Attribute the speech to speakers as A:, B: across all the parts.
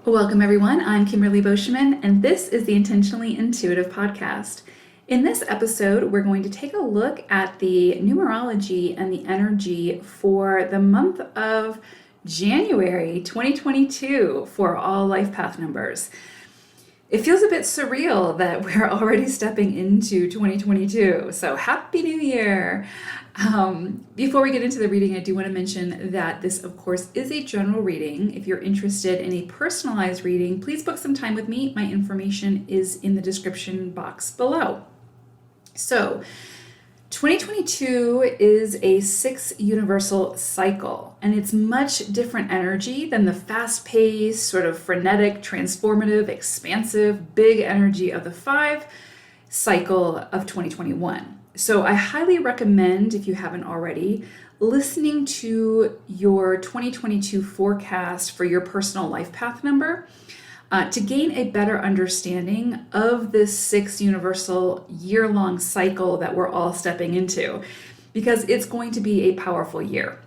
A: Welcome, everyone. I'm Kimberly Boschman, and this is the Intentionally Intuitive podcast. In this episode, we're going to take a look at the numerology and the energy for the month of January 2022 for all life path numbers. It feels a bit surreal that we're already stepping into 2022, so Happy New Year! Before we get into the reading, I do want to mention that this, of course, is a general reading. If you're interested in a personalized reading, please book some time with me. My information is in the description box below. So, 2022 is a 6 universal cycle, and it's much different energy than the fast-paced, sort of frenetic, transformative, expansive, big energy of the 5 cycle of 2021. So I highly recommend, if you haven't already, listening to your 2022 forecast for your personal life path number to gain a better understanding of this 6 universal year-long cycle that we're all stepping into, because it's going to be a powerful year.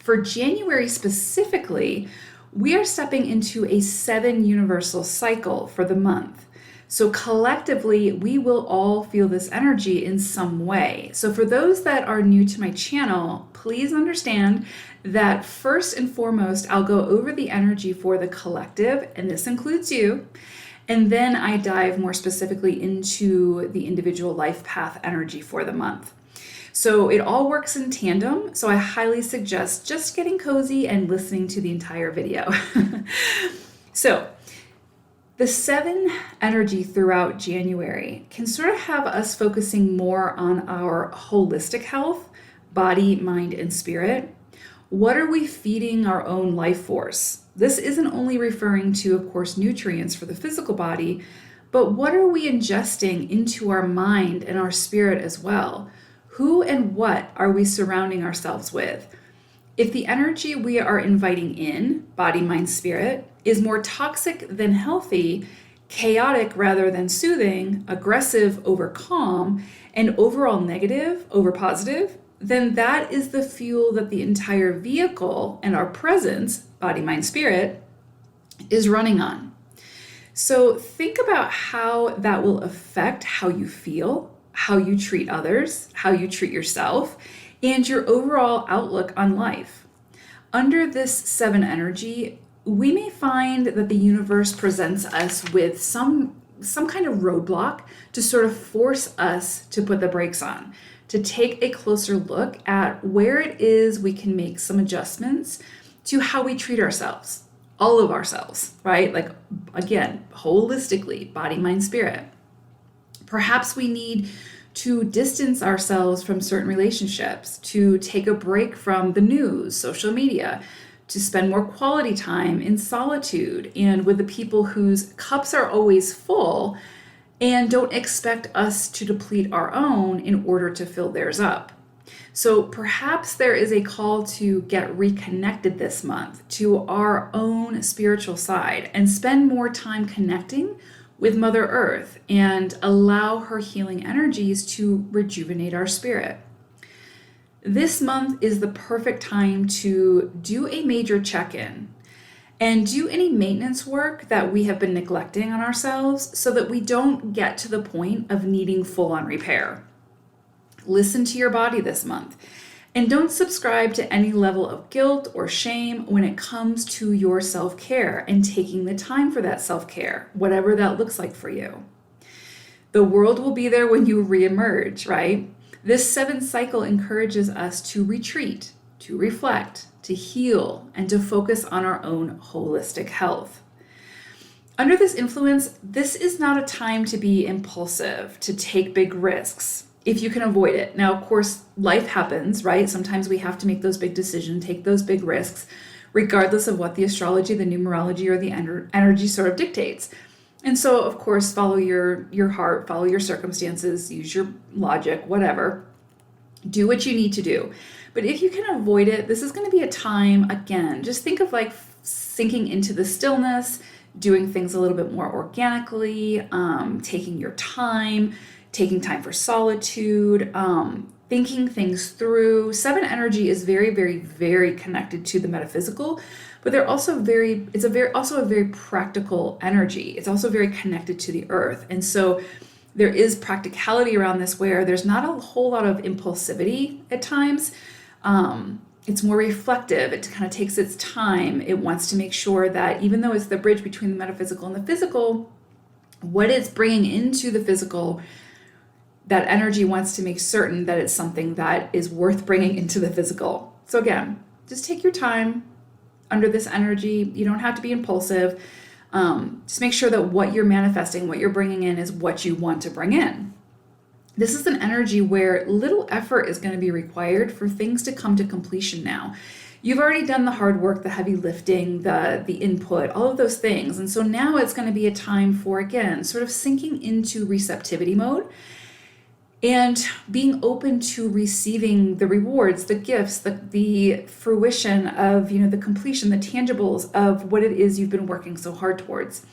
A: For January specifically, we are stepping into a 7 universal cycle for the month. So collectively, we will all feel this energy in some way. So for those that are new to my channel, please understand that first and foremost, I'll go over the energy for the collective, and this includes you. And then I dive more specifically into the individual life path energy for the month. So it all works in tandem. So I highly suggest just getting cozy and listening to the entire video. So the 7 energy throughout January can sort of have us focusing more on our holistic health, body, mind, and spirit. What are we feeding our own life force? This isn't only referring to, of course, nutrients for the physical body, but what are we ingesting into our mind and our spirit as well? Who and what are we surrounding ourselves with? If the energy we are inviting in, body, mind, spirit, is more toxic than healthy, chaotic rather than soothing, aggressive over calm, and overall negative over positive, then that is the fuel that the entire vehicle and our presence, body, mind, spirit, is running on. So think about how that will affect how you feel, how you treat others, how you treat yourself, and your overall outlook on life. Under this 7 energy, we may find that the universe presents us with some kind of roadblock to sort of force us to put the brakes on, to take a closer look at where it is we can make some adjustments to how we treat ourselves, all of ourselves, right? Like, again, holistically, body, mind, spirit. Perhaps we need to distance ourselves from certain relationships, to take a break from the news, social media, to spend more quality time in solitude and with the people whose cups are always full and don't expect us to deplete our own in order to fill theirs up. So perhaps there is a call to get reconnected this month to our own spiritual side and spend more time connecting with Mother Earth and allow her healing energies to rejuvenate our spirit. This month is the perfect time to do a major check-in and do any maintenance work that we have been neglecting on ourselves so that we don't get to the point of needing full-on repair. Listen to your body this month and don't subscribe to any level of guilt or shame when it comes to your self-care and taking the time for that self-care, whatever that looks like for you. The world will be there when you reemerge, right? This 7 cycle encourages us to retreat, to reflect, to heal, and to focus on our own holistic health. Under this influence, this is not a time to be impulsive, to take big risks, if you can avoid it. Now, of course, life happens, right? Sometimes we have to make those big decisions, take those big risks, regardless of what the astrology, the numerology, or the energy sort of dictates. And so, of course, follow your heart, follow your circumstances, use your logic, whatever. Do what you need to do. But if you can avoid it, this is going to be a time, again, just think of like sinking into the stillness, doing things a little bit more organically, taking your time, taking time for solitude, thinking things through. 7 energy is very, very, very connected to the metaphysical, but also a very practical energy. It's also very connected to the earth. And so there is practicality around this where there's not a whole lot of impulsivity at times. It's more reflective. It kind of takes its time. It wants to make sure that even though it's the bridge between the metaphysical and the physical, what it's bringing into the physical, that energy wants to make certain that it's something that is worth bringing into the physical. So again, just take your time under this energy. You don't have to be impulsive. Just make sure that what you're manifesting, what you're bringing in is what you want to bring in. This is an energy where little effort is going to be required for things to come to completion now. You've already done the hard work, the heavy lifting, the input, all of those things. And so now it's going to be a time for, again, sort of sinking into receptivity mode and being open to receiving the rewards, the gifts, the fruition of, the completion, the tangibles of what it is you've been working so hard towards,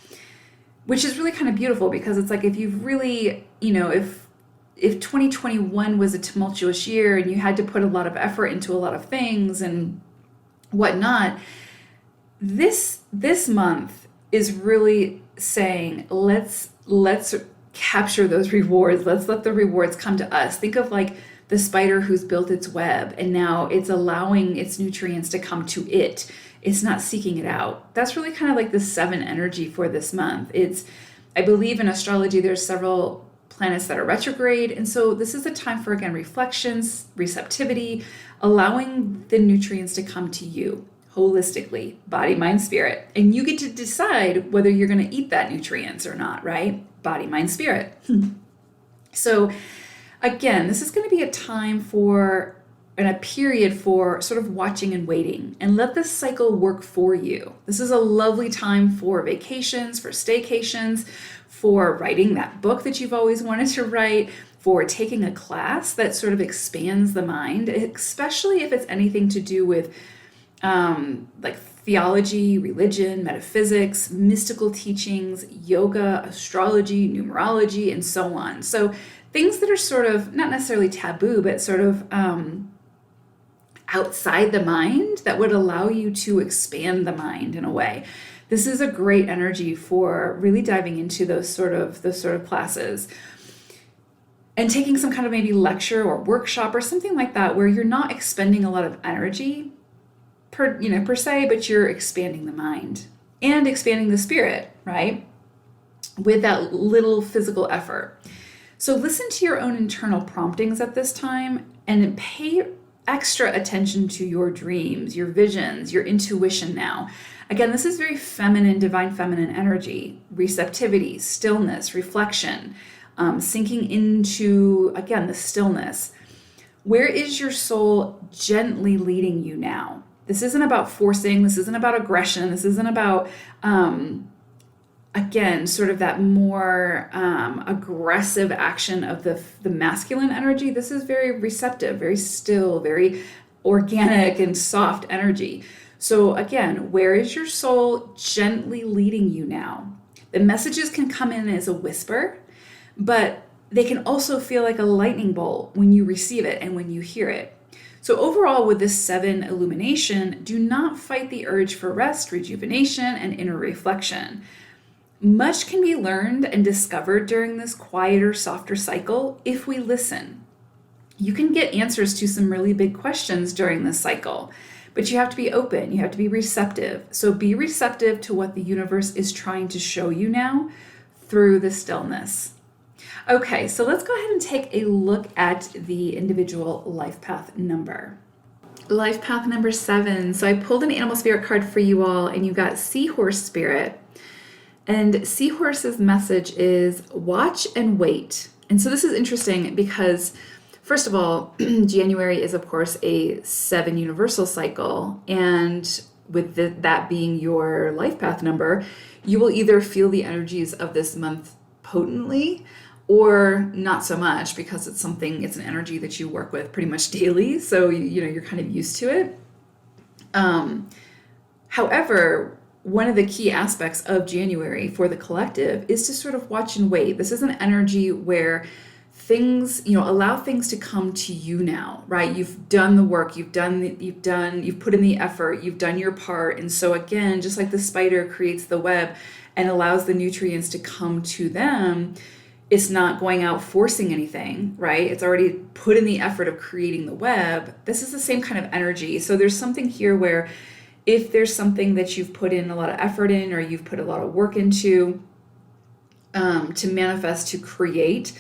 A: which is really kind of beautiful because it's like if you've really, if 2021 was a tumultuous year and you had to put a lot of effort into a lot of things and whatnot, this month is really saying, let's capture those rewards. Let's let the rewards come to us. Think of like the spider who's built its web and now it's allowing its nutrients to come to it. It's not seeking it out. That's really kind of like the 7 energy for this month. I believe in astrology, there's several planets that are retrograde. And so this is a time for, again, reflections, receptivity, allowing the nutrients to come to you holistically, body, mind, spirit. And you get to decide whether you're going to eat that nutrients or not, right? Body, mind, spirit. So again, this is going to be a time for and a period for sort of watching and waiting and let this cycle work for you. This is a lovely time for vacations, for staycations, for writing that book that you've always wanted to write, for taking a class that sort of expands the mind, especially if it's anything to do with like theology, religion, metaphysics, mystical teachings, yoga, astrology, numerology, and so on. So things that are sort of not necessarily taboo, but sort of outside the mind that would allow you to expand the mind in a way. This is a great energy for really diving into those sort of classes and taking some kind of maybe lecture or workshop or something like that where you're not expending a lot of energy per se, but you're expanding the mind and expanding the spirit, right? With that little physical effort. So listen to your own internal promptings at this time and pay extra attention to your dreams, your visions, your intuition now. Again, this is very feminine, divine feminine energy, receptivity, stillness, reflection, sinking into, again, the stillness. Where is your soul gently leading you now? This isn't about forcing. This isn't about aggression. This isn't about, again, sort of that more aggressive action of the masculine energy. This is very receptive, very still, very organic and soft energy. So again, where is your soul gently leading you now? The messages can come in as a whisper, but they can also feel like a lightning bolt when you receive it and when you hear it. So overall, with this 7 illumination, do not fight the urge for rest, rejuvenation, and inner reflection. Much can be learned and discovered during this quieter, softer cycle if we listen. You can get answers to some really big questions during this cycle, but you have to be open, you have to be receptive. So be receptive to what the universe is trying to show you now through the stillness. Okay, so let's go ahead and take a look at the individual life path number. Life path number 7. So I pulled an animal spirit card for you all, and you got Seahorse Spirit. And Seahorse's message is watch and wait. And so this is interesting because, first of all, January is, of course, a 7 universal cycle. And with that being your life path number, you will either feel the energies of this month potently or not so much because it's an energy that you work with pretty much daily. So, you're kind of used to it. However, one of the key aspects of January for the collective is to sort of watch and wait. This is an energy where things, allow things to come to you now, right? You've done the work, you've put in the effort, you've done your part. And so again, just like the spider creates the web and allows the nutrients to come to them, it's not going out forcing anything, right? It's already put in the effort of creating the web. This is the same kind of energy. So there's something here where if there's something that you've put in a lot of effort in, or you've put a lot of work into, to manifest, to create,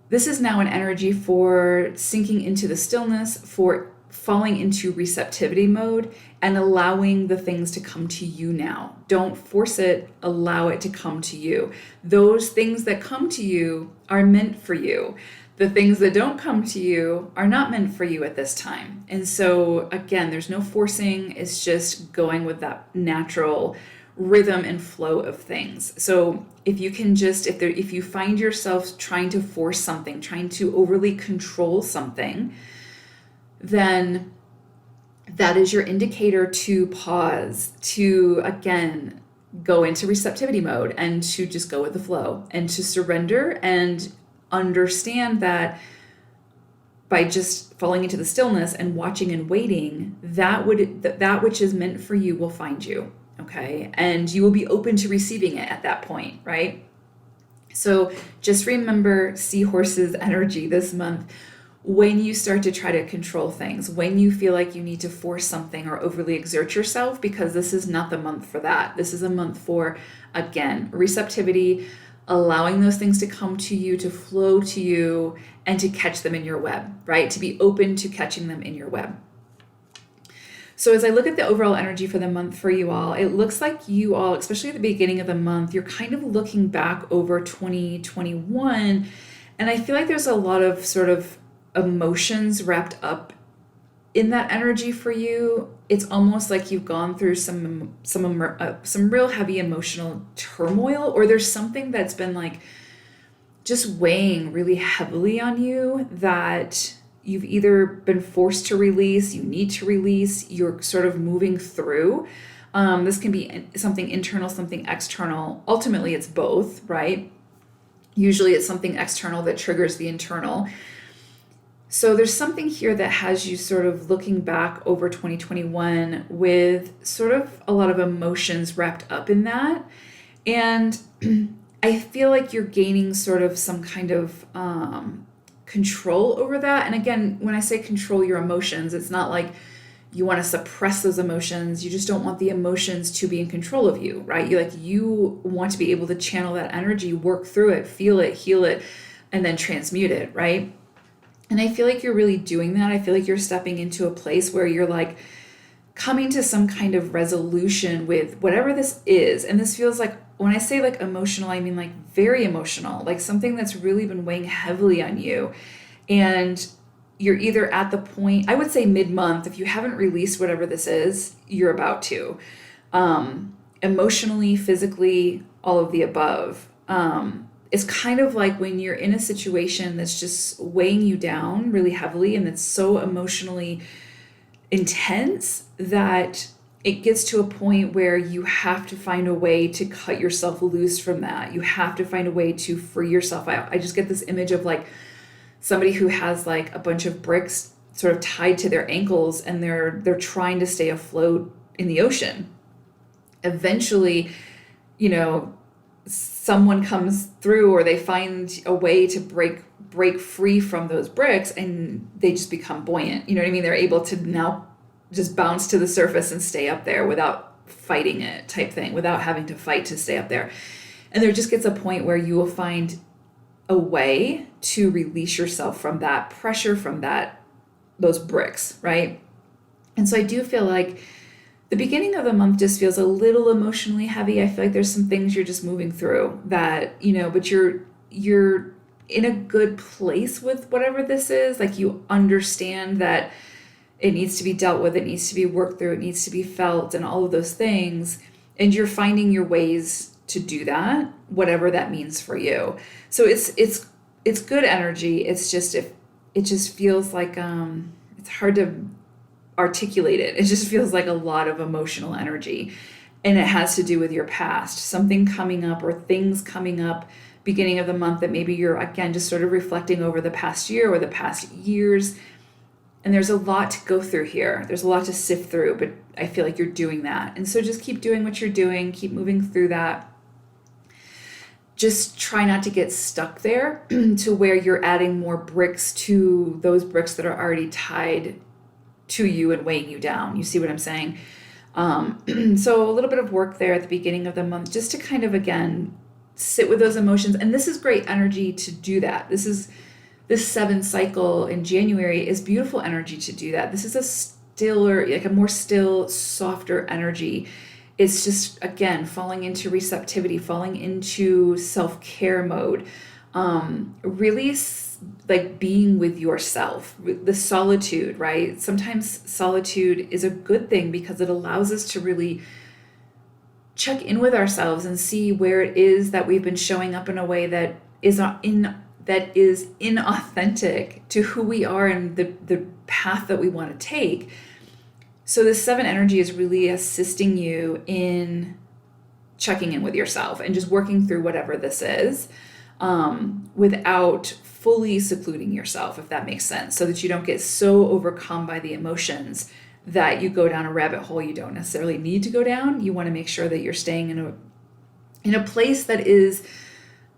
A: this is now an energy for sinking into the stillness, for falling into receptivity mode and allowing the things to come to you now. Don't force it, allow it to come to you. Those things that come to you are meant for you. The things that don't come to you are not meant for you at this time. And so again, there's no forcing, it's just going with that natural rhythm and flow of things. So if you can just, if you find yourself trying to force something, trying to overly control something, then that is your indicator to pause, to again go into receptivity mode and to just go with the flow and to surrender and understand that by just falling into the stillness and watching and waiting, that which is meant for you will find you. Okay. And you will be open to receiving it at that point, right? So just remember seahorse's energy this month. When you start to try to control things, when you feel like you need to force something or overly exert yourself, because this is not the month for that. This is a month for, again, receptivity, allowing those things to come to you, to flow to you, and to catch them in your web, right? To be open to catching them in your web. So as I look at the overall energy for the month for you all, it looks like you all, especially at the beginning of the month, you're kind of looking back over 2021. And I feel like there's a lot of sort of emotions wrapped up in that energy for you. It's almost like you've gone through some real heavy emotional turmoil, or there's something that's been like just weighing really heavily on you that you've either been forced to release, you need to release, you're sort of moving through. This can be something internal, something external. Ultimately, it's both, right? Usually it's something external that triggers the internal. So there's something here that has you sort of looking back over 2021 with sort of a lot of emotions wrapped up in that. And I feel like you're gaining sort of some kind of control over that. And again, when I say control your emotions, it's not like you want to suppress those emotions. You just don't want the emotions to be in control of you, right? You want to be able to channel that energy, work through it, feel it, heal it, and then transmute it, right? And I feel like you're really doing that. I feel like you're stepping into a place where you're like coming to some kind of resolution with whatever this is. And this feels like, when I say like emotional, I mean like very emotional, like something that's really been weighing heavily on you. And you're either at the point, I would say mid-month, if you haven't released whatever this is, you're about to. Emotionally, physically, all of the above. It's kind of like when you're in a situation that's just weighing you down really heavily and it's so emotionally intense that it gets to a point where you have to find a way to cut yourself loose from that. You have to find a way to free yourself. I just get this image of like somebody who has like a bunch of bricks sort of tied to their ankles and they're trying to stay afloat in the ocean. Eventually, someone comes through or they find a way to break free from those bricks and they just become buoyant. You know what I mean? They're able to now just bounce to the surface and stay up there without fighting it type thing, without having to fight to stay up there. And there just gets a point where you will find a way to release yourself from that pressure, from those bricks, right? And so I do feel like the beginning of the month just feels a little emotionally heavy. I feel like there's some things you're just moving through that, but you're in a good place with whatever this is. Like you understand that it needs to be dealt with, it needs to be worked through, it needs to be felt, and all of those things. And you're finding your ways to do that, whatever that means for you. So it's good energy. It's just it just feels like it's hard to articulate it. It just feels like a lot of emotional energy, and it has to do with your past, something coming up or things coming up beginning of the month that maybe you're, again, just sort of reflecting over the past year or the past years. And there's a lot to go through here. There's a lot to sift through, but I feel like you're doing that. And so just keep doing what you're doing, keep moving through that. Just try not to get stuck there to where you're adding more bricks to those bricks that are already tied to you and weighing you down. You see what I'm saying? So a little bit of work there at the beginning of the month, just to kind of, again, sit with those emotions. And this is great energy to do that. This 7 cycle in January is beautiful energy to do that. This is a stiller, like a more still, softer energy. It's just, again, falling into receptivity, falling into self-care mode, really like being with yourself, the solitude, right? Sometimes solitude is a good thing because it allows us to really check in with ourselves and see where it is that we've been showing up in a way that is inauthentic to who we are and the path that we want to take. So this 7 energy is really assisting you in checking in with yourself and just working through whatever this is, without fully secluding yourself, if that makes sense, so that you don't get so overcome by the emotions that you go down a rabbit hole you don't necessarily need to go down. You want to make sure that you're staying in a place that is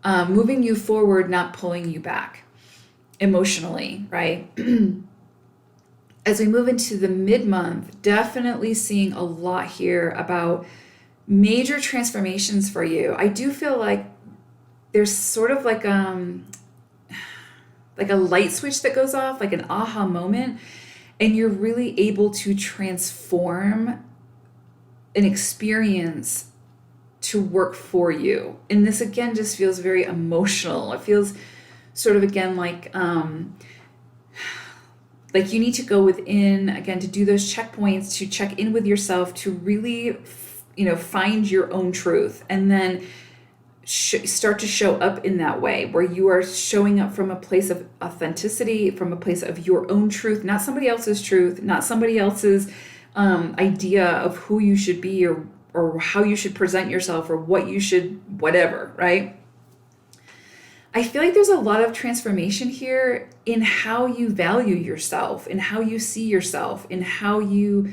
A: moving you forward, not pulling you back emotionally, right? As we move into the mid-month, definitely seeing a lot here about major transformations for you. I do feel like there's sort of like a light switch that goes off, like an aha moment, and you're really able to transform an experience to work for you. And this, again, just feels very emotional. It feels sort of, again, like you need to go within, again, to do those checkpoints, to check in with yourself, to really, find your own truth, and then start to show up in that way where you are showing up from a place of authenticity, from a place of your own truth, not somebody else's truth, not somebody else's idea of who you should be or how you should present yourself or what you should, whatever, right? I feel like there's a lot of transformation here in how you value yourself, in how you see yourself, in how the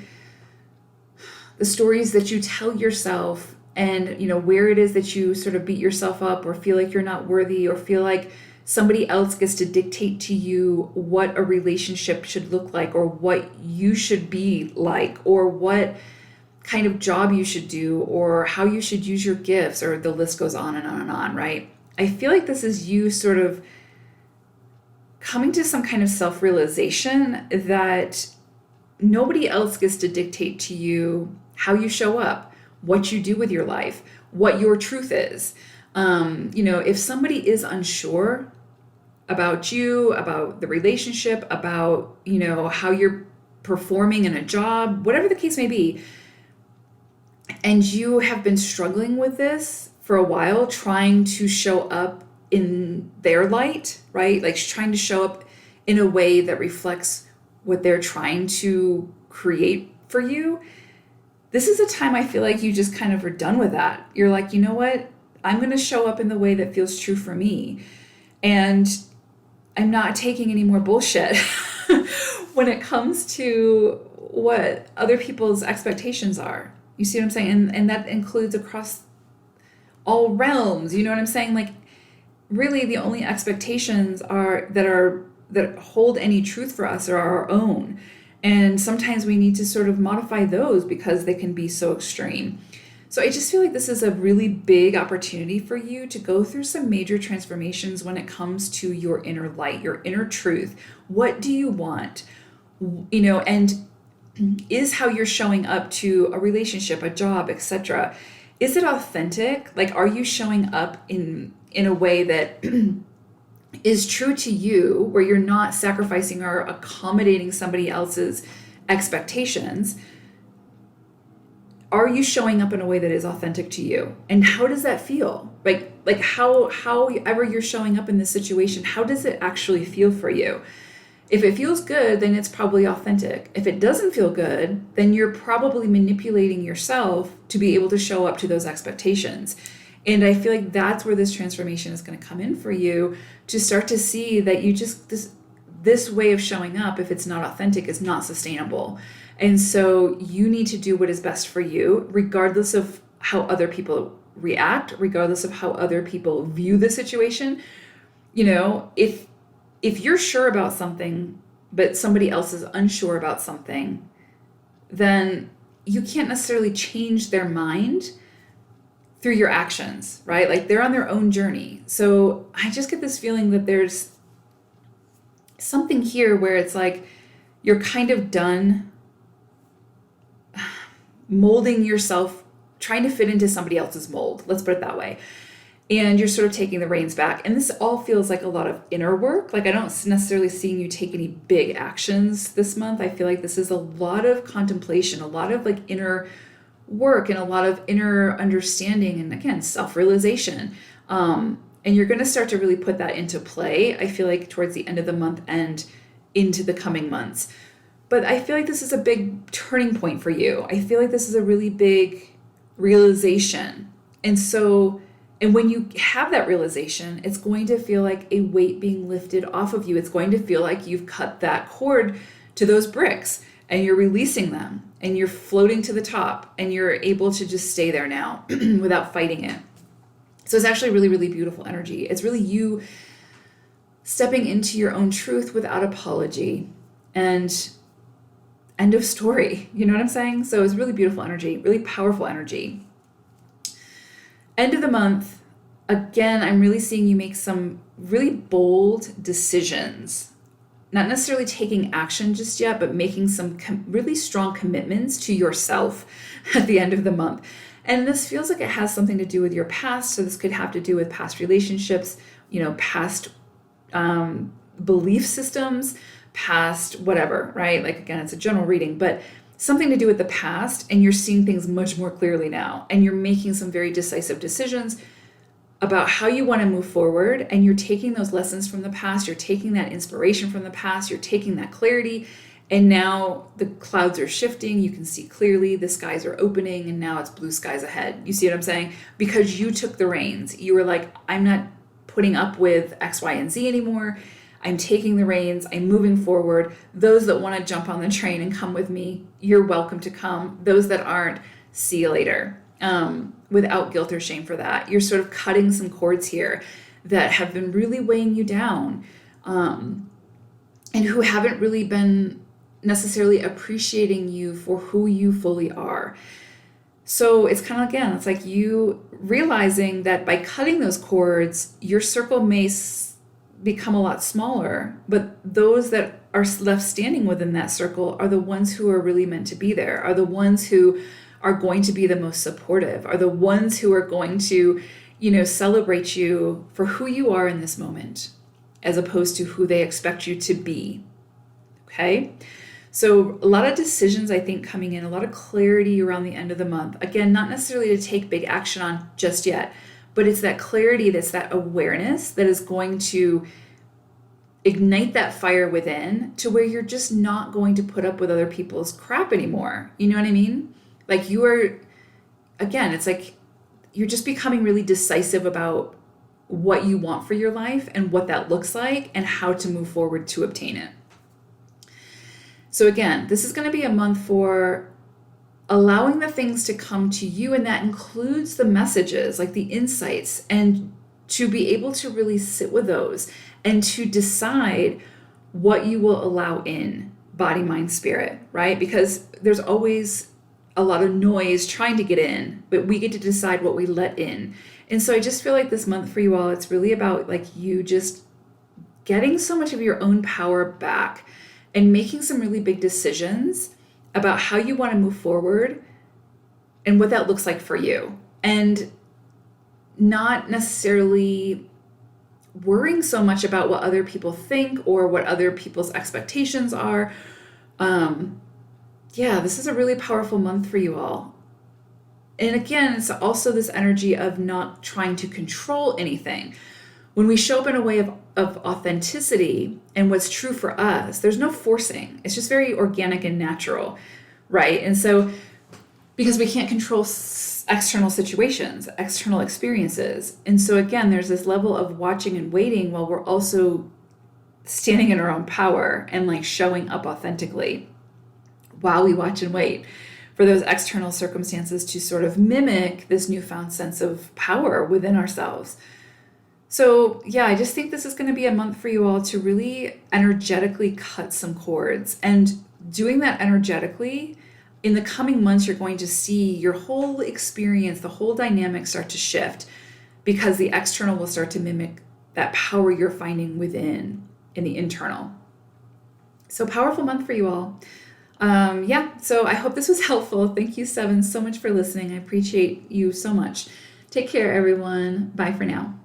A: stories that you tell yourself, and where it is that you sort of beat yourself up or feel like you're not worthy or feel like somebody else gets to dictate to you what a relationship should look like or what you should be like or what kind of job you should do or how you should use your gifts, or the list goes on and on and on, right? I feel like this is you sort of coming to some kind of self-realization that nobody else gets to dictate to you how you show up, what you do with your life, what your truth is. If somebody is unsure about you, about the relationship, about, how you're performing in a job, whatever the case may be, and you have been struggling with this for a while, trying to show up in their light, right? Like trying to show up in a way that reflects what they're trying to create for you. This is a time I feel like you just kind of are done with that. You're like, you know what? I'm going to show up in the way that feels true for me. And I'm not taking any more bullshit when it comes to what other people's expectations are. You see what I'm saying? And that includes across all realms. You know what I'm saying? Like, really, the only expectations that hold any truth for us are our own. And sometimes we need to sort of modify those because they can be so extreme. So I just feel like this is a really big opportunity for you to go through some major transformations when it comes to your inner light, your inner truth. What do you want? And is how you're showing up to a relationship, a job, etc. Is it authentic? Like, are you showing up in a way that is true to you, where you're not sacrificing or accommodating somebody else's expectations? Are you showing up in a way that is authentic to you? And how does that feel? Like however you're showing up in this situation, how does it actually feel for you? If it feels good, then it's probably authentic. If it doesn't feel good, then you're probably manipulating yourself to be able to show up to those expectations. And I feel like that's where this transformation is going to come in for you, to start to see that you just, this way of showing up, if it's not authentic, is not sustainable. And so you need to do what is best for you, regardless of how other people react, regardless of how other people view the situation. You know, if you're sure about something, but somebody else is unsure about something, then you can't necessarily change their mind through your actions, right? Like, they're on their own journey. So I just get this feeling that there's something here where it's like you're kind of done molding yourself, trying to fit into somebody else's mold. Let's put it that way. And you're sort of taking the reins back. And this all feels like a lot of inner work. Like, I don't necessarily see you take any big actions this month. I feel like this is a lot of contemplation, a lot of like inner work, and a lot of inner understanding, and again, self-realization. And you're going to start to really put that into play, I feel like, towards the end of the month and into the coming months. But I feel like this is a big turning point for you. I feel like this is a really big realization. And when you have that realization, it's going to feel like a weight being lifted off of you. It's going to feel like you've cut that cord to those bricks and you're releasing them and you're floating to the top and you're able to just stay there now without fighting it. So it's actually really, really beautiful energy. It's really you stepping into your own truth without apology, and end of story. You know what I'm saying? So it's really beautiful energy, really powerful energy. End of the month, again, I'm really seeing you make some really bold decisions. Not necessarily taking action just yet, but making some really strong commitments to yourself at the end of the month. And this feels like it has something to do with your past. So this could have to do with past relationships, past belief systems, past whatever, right? Like, again, it's a general reading, but something to do with the past, and you're seeing things much more clearly now. And you're making some very decisive decisions about how you want to move forward. And you're taking those lessons from the past, you're taking that inspiration from the past, you're taking that clarity. And now the clouds are shifting. You can see clearly, the skies are opening, and now it's blue skies ahead. You see what I'm saying? Because you took the reins. You were like, I'm not putting up with X, Y, and Z anymore. I'm taking the reins. I'm moving forward. Those that want to jump on the train and come with me, you're welcome to come. Those that aren't, see you later. Without guilt or shame for that. You're sort of cutting some cords here that have been really weighing you down, and who haven't really been necessarily appreciating you for who you fully are. So it's kind of, again, it's like you realizing that by cutting those cords, your circle may become a lot smaller, but those that are left standing within that circle are the ones who are really meant to be there, are the ones who are going to be the most supportive, are the ones who are going to, celebrate you for who you are in this moment, as opposed to who they expect you to be. Okay? So a lot of decisions, I think, coming in, a lot of clarity around the end of the month. Again, not necessarily to take big action on just yet, but it's that clarity, that's that awareness that is going to ignite that fire within, to where you're just not going to put up with other people's crap anymore. You know what I mean? Like, you are, again, it's like you're just becoming really decisive about what you want for your life and what that looks like and how to move forward to obtain it. So again, this is going to be a month for allowing the things to come to you, and that includes the messages, like the insights, and to be able to really sit with those and to decide what you will allow in, body, mind, spirit, right? Because there's always a lot of noise trying to get in, but we get to decide what we let in. And so I just feel like this month for you all, it's really about like you just getting so much of your own power back and making some really big decisions about how you want to move forward and what that looks like for you. And not necessarily worrying so much about what other people think or what other people's expectations are. This is a really powerful month for you all. And again, it's also this energy of not trying to control anything. When we show up in a way of authenticity and what's true for us, there's no forcing. It's just very organic and natural, right? And so, because we can't control external situations, external experiences. And so again, there's this level of watching and waiting while we're also standing in our own power and like showing up authentically while we watch and wait for those external circumstances to sort of mimic this newfound sense of power within ourselves. So yeah, I just think this is going to be a month for you all to really energetically cut some cords. And doing that energetically, in the coming months, you're going to see your whole experience, the whole dynamic start to shift, because the external will start to mimic that power you're finding within in the internal. So powerful month for you all. So I hope this was helpful. Thank you, Seven, so much for listening. I appreciate you so much. Take care, everyone. Bye for now.